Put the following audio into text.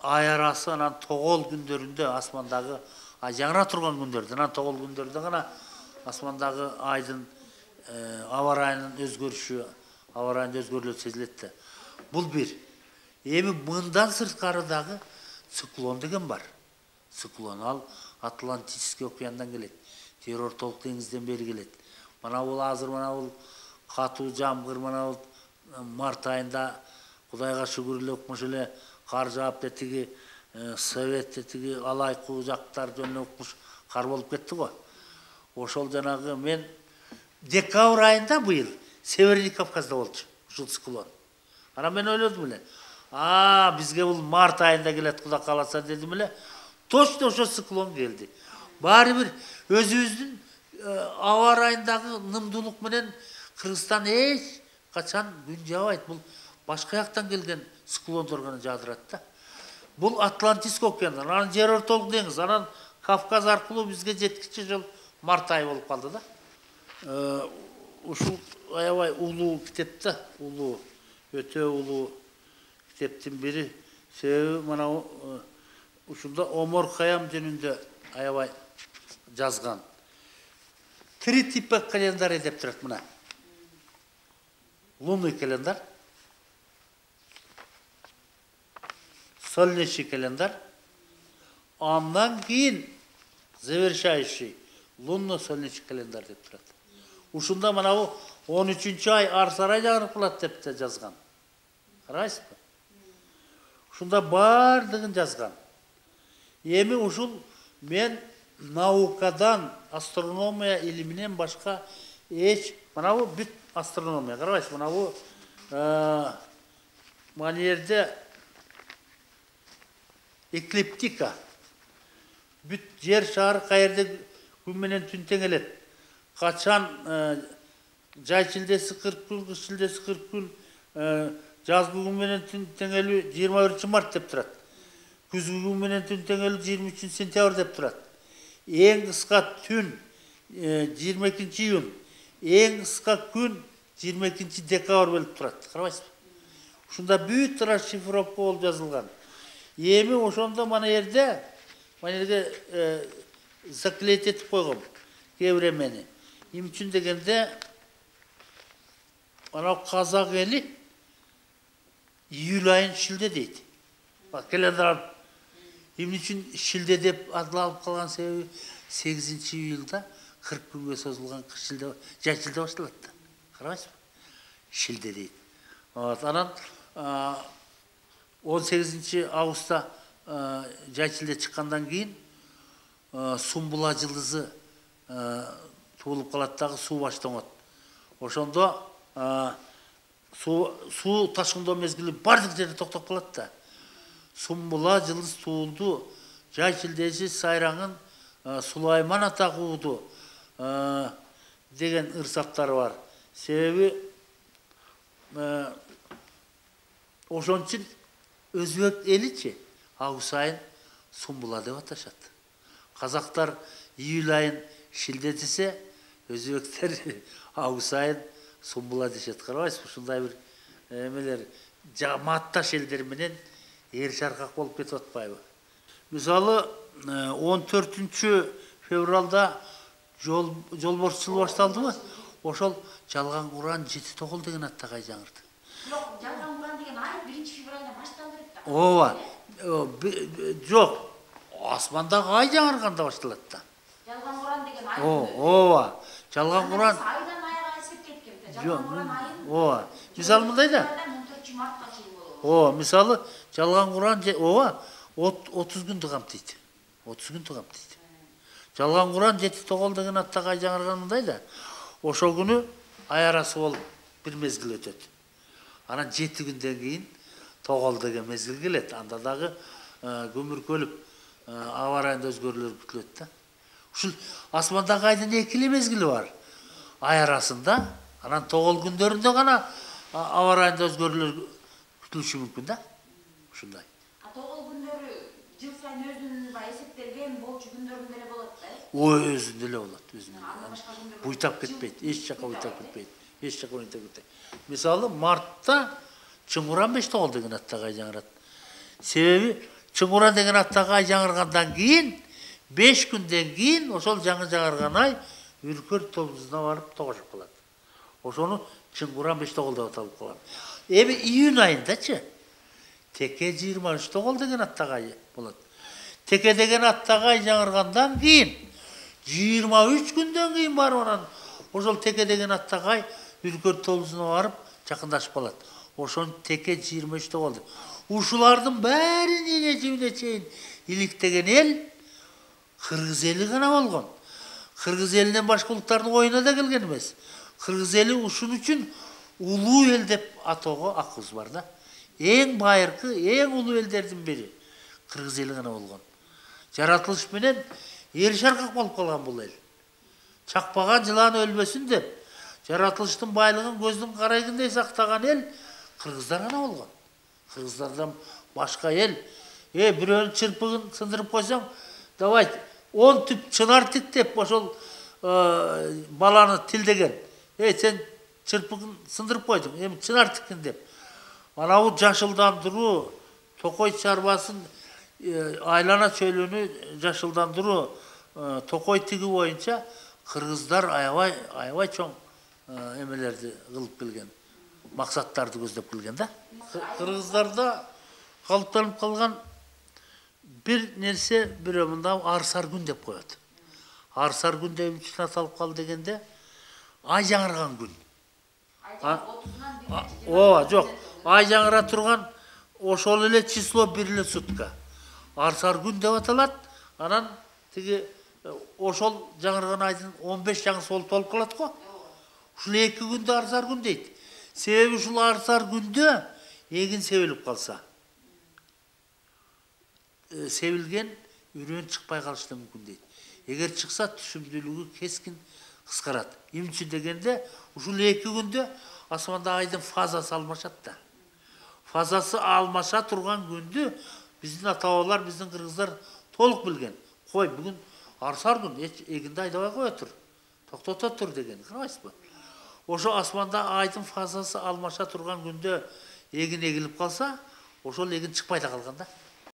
ай арасы анан тогол күндөрүндө асмандагы ай жаңыра турган күндөрдө анан тогол күндөрдө гана асмандагы айдын аба ырайынын өзгөрүшү, аба ырайында өзгөрүүлөр сезилет да. Бул бир. Эми мындан сырткарыдагы циклон деген бар. Циклон ал Атлантический океандан келет. Жер ортолук деңизден бери келет. Мына бул азыр мына бул катуу жамгыр мына бул март айында Кудайга шүгүр эле укмуш эле кар жаап тиги Совет тиги алайкуу жактар жөнүнө укмуш кар болуп кетти го. Ошол жанагы мен декабрь айында быйыл Северный Кавказда болчу ушул циклон. Анан мен ойлодум эле. Бизге бул март айында келет Кудай кааласа дедим эле. Точно ошо циклон келди. Баары бир өзүбүздүн аба ырайындагы нымдуулук менен Кыргызстан эч качан күн жаабайт. Бул башка жактан келген циклондор гана жаадырат да. Бул Атлантический океан, анан жер ортолук деңиз, анан Кавказ аркылуу бизге жеткиче жол март айы болуп калды да. Ушул аябай улуу китеп да, улуу, өтө улуу китептин бири. Себеби мына ушунда Омар Хайям жөнүндө аябай жазган. Три типа календарь деп турат мына. Лунный календарь, солнечный календарь, андан кийин завершающий лунно-солнечный календарь деп турат. Ушунда мына бу 13-ай арсарай жагырып калат деп те жазган. Карайсызбы? Ушунда бардыгын жазган. Эми ушул мен наукадан, астрономия илиминен башка эч мына бу бүт астрономия. Карабайсыз, мына бу мына жерде эклиптика. Бүт жер шары каерде күн менен түн теңелет. Качан жай шилдеси 40 күн, кыш шилдеси 40 күн, жазгы күн менен түн теңелүү 21 март деп турат. Күзгү күн менен түн теңелүү 23 сентябрь деп турат. Эң кыска түн 22 июнь, эң кыска күн 22 декабрь болуп турат. Карабайсызбы? Ушунда бүт расшифровка болуп жазылган. Эми ошондо мына жерде заклейт этип койгом кээ мени. Эмне үчүн дегенде анау казак эли июль айын шилде дейт. Календарь эмне үчүн шилде деп адылып калган себеби 8 июлда 40 күнгө созулган кыш шилде, жай шилде башталат да. Карабайсызбы? Шилде дейт. Анан 18 августта жай шилде чыккандан кийин Сумбула жылдызы туулуп калат дагы суу баштоңот. Ошондо суу ташкындоо мезгили бардык жерде токтоп калат да. Сумбула жылдыз туулду, жай шилдеси сайраңын Сулайман ата кууду деген ырсактары бар. Себеби ошон үчүн өзбек эличи август айын Сумбула деп аташат. Казактар июль айын шилде десе, өзбектер август айын Сумбула дешет. Карабайсызбы? Ушундай бир эмелер жамаатташ элдер менен эр шаркак болуп кетип атпайбы? Мисалы 14 февралда жолборчулук башталдыбы? Ошол жалган Куран 7-9 деген аттагы ай жаңырды. Жок, жалган Куран деген ай 1 февралда башталды деп да. Ооба. Жок. Асмандагы ай жаңырганда башталат да. Жалган Куран деген ай. Ооба. Жалган Куран айдан айга эсептейт экен. Жалган Куран айын. Ооба. Мисалы мындай да. 14 мартка чейин болот. Ооба, мисалы жалган Куран ооба 30 күндү камтыйт. 30 күндү камтыйт. Жалган Куран 7-9 деген аттагы ай жаңырган мындай да. Ошол күнү ай арасы болуп бир мезгил өтөт. Анан 7 күндөн кийин 9 деген мезгил келет. Анда дагы көмүркөлүп аба ырайында өзгөрүүлөр күтүлөт да. Ушул асмандагы айдын экили мезгили бар. Ай арасында, анан 9 күндөрүндө гана аба ырайында өзгөрүүлөр күтүлүшү мүмкүн да. Ушундай. 9 күндөрү жыл сайын өзүнүн эсептелген болчу күндөрүндө эле болот да. Өзүндө эле болот, өзүндө. Буйтап кетпейт, эч жака буйтап кетпейт. Эч жака буйтап кетпейт. Мисалы мартта Чыңгуран 5-9 деген аттагы ай жаңырат. Себеби Чыңура деген аттағы ай жаңырғандан кейін 5 күнден кейін ошол жаңы жаңырған ай үркөр толузуна барып тогошуп калат. Ошону Чыңура 5 тогол деп аталып калган. Эми июнь айындачы Теке 23 тогол деген аттағы ай болот. Теке деген аттағы ай жаңырғандан кейін 23 күндөн кейін барып анан ошол Теке деген аттағы ай үркөр толузуна барып жакындашып калат. Ошон Теке 23 тогол. Ушулардын бәрин эне чейин иликтеген эл Кыргыз эли гана болгон. Кыргыз элинен башка улуттардын оюна да келген эмес. Кыргыз эли ушун үчүн улуу эл деп атоого акыбыз бар да. Эң байыркы, эң улуу элдердин бири Кыргыз эли гана болгон. Жаратылыш менен эл шаркак болуп калган бул эл. Чакпаган жылан өлбөсүн деп, жаратылыштын байлыгын көздүн карайгындай сактаган эл кыргыздар гана болгон. Кыргыздардан башка эл, бирөөнүн чырпыгын сындырып койсоң, давай 10 түп чынар тик деп ошол баланы тилдеген. Сен чырпыгын сындырып койдуң, эми чынар тиккин деп. Анабу жашылдандыруу, токой чарбасын айлана чөйлөнү жашылдандыруу, токой тиги боюнча кыргыздар аябай чоң эмелерди кылып келген, максаттарды көздөп келген да. Кыргыздарда калыптанып калган бир нерсе бирөө мындай арсар күн деп коет. Арсар күн деп үчүн аталып калды дегенде ай жаңырган күн. Жок, ай жаңыра турган ошол эле число бир эле сутка. Арсар күн деп аталат. Анан тиги ошол жаңырган айдын 15 жаңысы болуп калат го. Ушул 2 күндө арсар күн дейт. Себеби ушул арсар күндө эгин себилип калса, себилген үрөөн чыкпай калышы мүмкүн дейт. Эгер чыкса түсүмдүүлүгү кескин кыскарат. Эмне үчүн дегенде, ушул 2 күндө асманда айдын фазасы алмашат да. Фазасы алмаша турган күндү биздин ата-бабалар, биздин кыргыздар толук билген. Кой, бүгүн арсар күн, эгинди айдабай кое тур. Токтото тур деген, карабайсызбы? Ошо асманда айдын фазасы алмаша турган күндө эгин эгилип калса, ошол эгин чыкпай да калган да.